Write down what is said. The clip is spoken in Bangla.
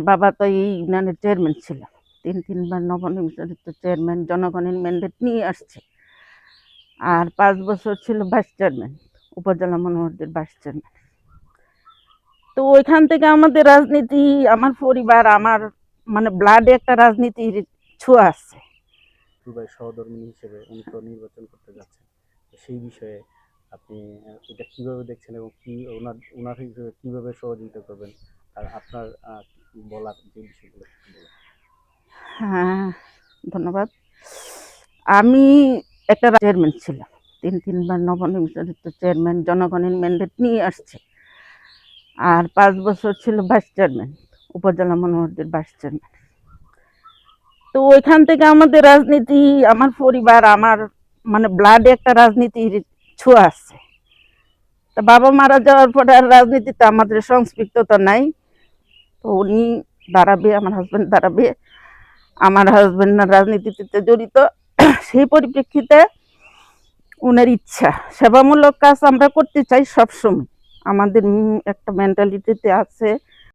বাবা তো এই ইউনিয়নের চেয়ারম্যান ছিল, তিনবার নবনির্বাচিত চেয়ারম্যান, জনগণের ম্যান্ডেট নিয়ে আসছে। আর 5 বছর ছিল ভাইস চেয়ারম্যান, উপজেলা মনোহরদের ভাইস চেয়ারম্যান। তো ওইখান থেকে আমাদের রাজনীতি, আমার পরিবার, আমার মানে ব্লাডে একটা রাজনীতির ছোঁয়া আছে। দুবাই সহধর্মিণী হিসেবে উনি তো নির্বাচন করতে যাচ্ছেন, সেই বিষয়ে আপনি এটা কিভাবে দেখছেন এবং কি ওনার হিসেবে কিভাবে সহযোগিতা করবেন, আর আপনার বলার যে বিষয়গুলো বলেন। হ্যাঁ, ধন্যবাদ। আমি একটা চেয়ারম্যান ছিলাম, তিনবার নবনির্বাচিত চেয়ারম্যান, জনগণের ম্যান্ডেট নিয়ে আসছে। আর 5 বছর ছিল ভাইস চেয়ারম্যান, উপজেলা মনোহরদের ভাইস চেয়ারম্যান। তো ওইখান থেকে আমাদের রাজনীতি, আমার পরিবার, আমার মানে ব্লাডে একটা রাজনীতির ছোঁয়া আছে। তা বাবা মারা যাওয়ার পরে আর রাজনীতিতে আমাদের সংস্পৃক্ততা নাই। তো উনি দাঁড়াবে, আমার হাজব্যান্ড দাঁড়াবে, আমার হাজব্যান্ড রাজনীতিতে জড়িত। সেই পরিপ্রেক্ষিতে উনার ইচ্ছা, সেবামূলক কাজ আমরা করতে চাই সবসময়। আমাদের একটা মেন্টালিটিতে আছে